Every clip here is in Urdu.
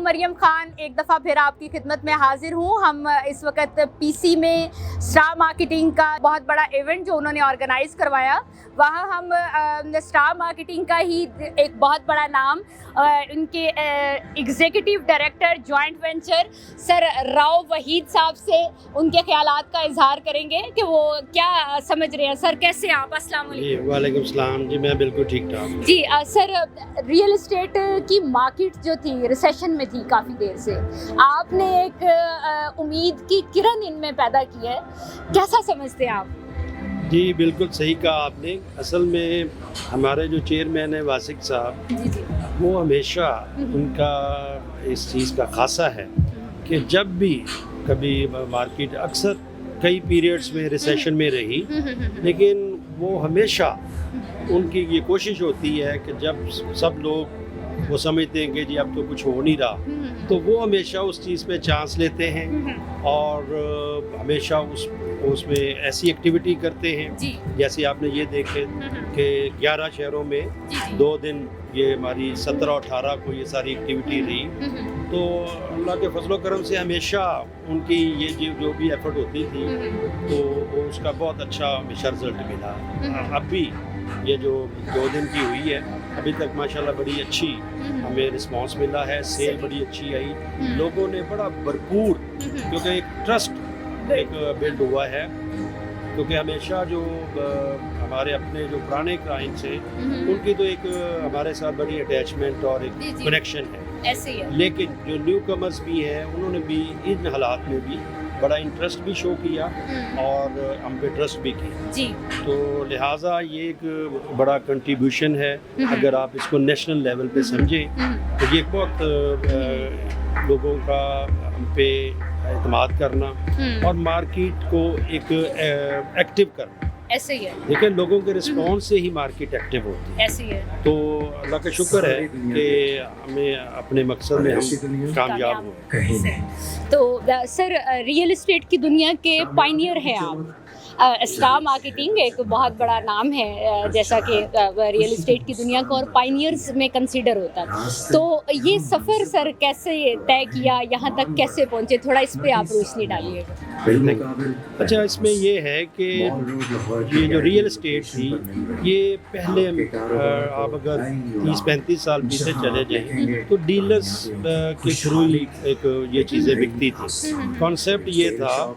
مریم خان ایک دفعہ پھر آپ کی خدمت میں حاضر ہوں. ہم اس وقت پی سی میں اسٹار مارکیٹنگ کا بہت بڑا ایونٹ جو انہوں نے آرگنائز کروایا, وہاں ہم اسٹار مارکیٹنگ کا ہی ایک بہت بڑا نام ان کے ایگزیکٹو ڈائریکٹر جوائنٹ وینچر سر راؤ وحید صاحب سے ان کے خیالات کا اظہار کریں گے کہ وہ کیا سمجھ رہے ہیں. سر کیسے ہیں آپ؟ السلام علیکم. جی وعلیکم السلام. جی میں بالکل ٹھیک ٹھاک. جی سر, ریئل اسٹیٹ کی مارکیٹ جو تھی ریسیشن میں تھی کافی دیر سے, آپ نے ایک امید کی کرن ان میں پیدا کی ہے, کیسا سمجھتے ہیں آپ؟ جی بالکل صحیح کہا آپ نے. اصل میں ہمارے جو چیئرمین ہیں واسق صاحب, جی جی وہ ہمیشہ ان کا اس چیز کا خاصہ ہے کہ جب بھی کبھی مارکیٹ اکثر کئی پیریڈز میں ریسیشن میں رہی, لیکن وہ ہمیشہ ان کی یہ کوشش ہوتی ہے کہ جب سب لوگ وہ سمجھتے ہیں کہ جی اب تو کچھ ہو نہیں رہا, تو وہ ہمیشہ اس چیز پہ چانس لیتے ہیں اور ہمیشہ اس میں ایسی ایکٹیویٹی کرتے ہیں جیسے آپ نے یہ دیکھے کہ 11 شہروں میں 2 دن یہ ہماری 17 اور 18 کو یہ ساری ایکٹیویٹی رہی. تو اللہ کے فضل و کرم سے ہمیشہ ان کی یہ جو بھی ایفرٹ ہوتی تھی تو وہ اس کا بہت اچھا ہمیشہ رزلٹ ملا. اب بھی یہ جو 2 دن کی ہوئی ہے ابھی تک ماشاءاللہ بڑی اچھی ہمیں رسپانس ملا ہے, سیل بڑی اچھی آئی, لوگوں نے بڑا بھرپور, کیونکہ ایک ٹرسٹ ایک بلڈ ہوا ہے, کیونکہ ہمیشہ جو ہمارے اپنے جو پرانے کلائنٹس ہیں ان کی تو ایک ہمارے ساتھ بڑی اٹیچمنٹ اور ایک کنیکشن ہے, ایسے ہے. لیکن جو نیو کمرز بھی ہیں انہوں نے بھی ان حالات میں بھی بڑا انٹرسٹ بھی شو کیا اور ہم پہ ٹرسٹ بھی کیا. جی تو لہٰذا یہ ایک بڑا کنٹریبیوشن ہے. اگر آپ اس کو نیشنل لیول پہ سمجھیں تو یہ بہت لوگوں کا ہم پہ اعتماد کرنا اور مارکیٹ کو ایک ایکٹیو کرنا, ایسے ہی ہے. لیکن لوگوں کے رسپانس سے ہی مارکیٹ ایکٹیو ہوتی ہے. ایسے ہی ہے. تو اللہ کا شکر ہے کہ ہمیں اپنے مقصد میں ہم کامیاب ہوئے. تو سر ریئل اسٹیٹ کی دنیا کے پائنیئر ہیں آپ. اسٹار مارکیٹنگ ایک بہت بڑا نام ہے جیسا کہ ریئل اسٹیٹ کی دنیا کو اور پائنیئرز میں کنسیڈر ہوتا ہے. تو یہ سفر سر کیسے طے کیا, یہاں تک کیسے پہنچے, تھوڑا اس پہ آپ روشنی ڈالیے گا. اچھا, اس میں یہ ہے کہ یہ جو ریئل اسٹیٹ تھی یہ پہلے آپ اگر 30-35 سال پیچھے چلے جائیں تو ڈیلرز کے تھرو ہی ایک یہ چیزیں بکتی تھیں. کانسیپٹ یہ تھا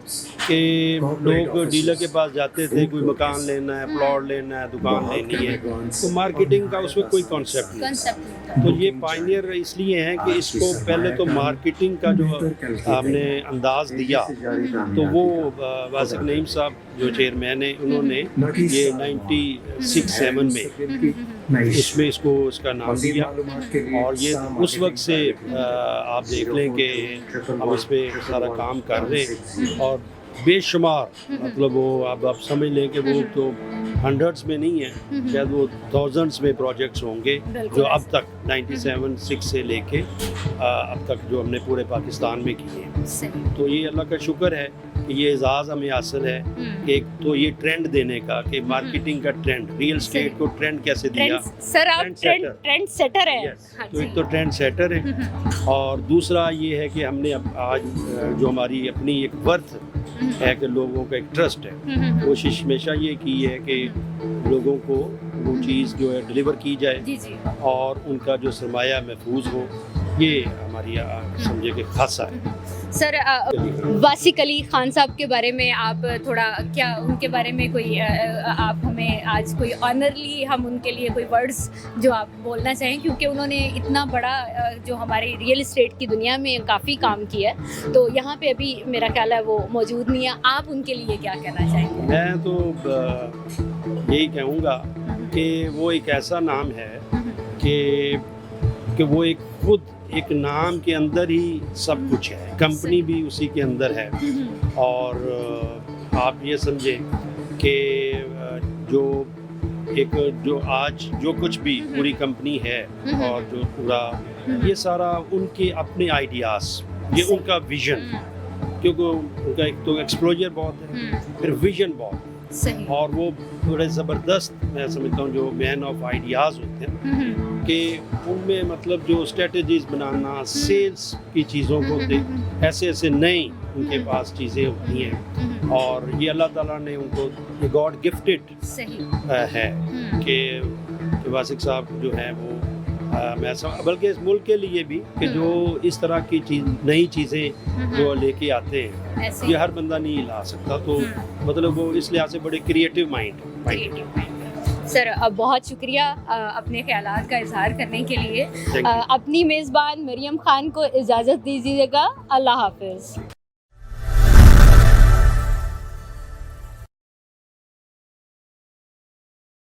کہ لوگ ڈیلر کے پاس جاتے تھے, کوئی مکان لینا ہے, پلاٹ لینا ہے, دکان لینی ہے, تو مارکیٹنگ کا اس میں کوئی کانسیپٹ نہیں. تو یہ پائنیئر اس لیے ہیں کہ اس کو پہلے تو مارکیٹنگ کا جو ہم نے انداز دیا تو وہ واسق نعیم صاحب جو چیئرمین ہیں انہوں نے یہ 96-7 میں اس کو اس کا نام دیا, اور یہ اس وقت سے آپ دیکھ لیں کہ ہم اس پہ سارا کام کر رہے ہیں اور بے شمار مطلب وہ آپ سمجھ لیں کہ وہ تو ہنڈریڈس میں نہیں ہے, شاید وہ تھاؤزنڈس میں پروجیکٹس ہوں گے جو اب تک 97-6 سے لے کے اب تک جو ہم نے پورے پاکستان میں کیے ہیں. تو یہ اللہ کا شکر ہے کہ یہ اعزاز ہمیں حاصل ہے کہ ایک تو یہ ٹرینڈ دینے کا کہ مارکیٹنگ کا ٹرینڈ, ریئل اسٹیٹ کو ٹرینڈ کیسے دیا. سر آپ ٹرینڈ سیٹر ہیں. تو ایک تو ٹرینڈ سیٹر ہے اور دوسرا یہ ہے کہ ہم نے آج جو ہماری اپنی ایک ورتھ ہے کہ لوگوں کا ایک ٹرسٹ ہے, کوشش ہمیشہ یہ کی ہے کہ لوگوں کو وہ چیز جو ہے ڈلیور کی جائے اور ان کا جو سرمایہ محفوظ ہو. یہ ہماری سمجھے کہ خاصہ ہے. سر واسق علی خان صاحب کے بارے میں آپ تھوڑا کیا ان کے بارے میں کوئی آپ ہمیں آج کوئی آنرلی ہم ان کے لیے کوئی ورڈز جو آپ بولنا چاہیں, کیونکہ انہوں نے اتنا بڑا جو ہماری ریئل اسٹیٹ کی دنیا میں کافی کام کیا ہے, تو یہاں پہ ابھی میرا خیال ہے وہ موجود نہیں ہے, آپ ان کے لیے کیا کہنا چاہیں گے؟ میں تو یہی کہوں گا کہ وہ ایک ایسا نام ہے کہ وہ ایک خود ایک نام کے اندر ہی سب کچھ ہے, کمپنی بھی اسی کے اندر ہے. اور آپ یہ سمجھیں کہ جو آج جو کچھ بھی پوری کمپنی ہے اور جو پورا یہ سارا ان کے اپنے آئیڈیاز, یہ ان کا ویژن, کیونکہ ان کا ایک تو ایکسپلوجر بہت ہے, پھر ویژن بہت ہے. صحیح. اور وہ بڑے زبردست میں سمجھتا ہوں جو مین آف آئیڈیاز ہوتے ہیں کہ ان میں مطلب جو اسٹریٹجیز بنانا سیلس کی چیزوں کو ایسے ایسے نئی ان کے پاس چیزیں ہوتی ہیں اور یہ اللہ تعالیٰ نے ان کو یہ گاڈ گفٹڈ ہے کہ واسق صاحب جو ہیں وہ میں بلکہ اس ملک کے لیے بھی کہ جو اس طرح کی نئی چیزیں جو لے کے آتے ہیں یہ ہر بندہ نہیں لا سکتا تو مطلب وہ اس لحاظ سے بڑے کریٹیو مائنڈ. سر بہت شکریہ اپنے خیالات کا اظہار کرنے کے لیے. اپنی میزبان مریم خان کو اجازت دیجیے گا. اللہ حافظ.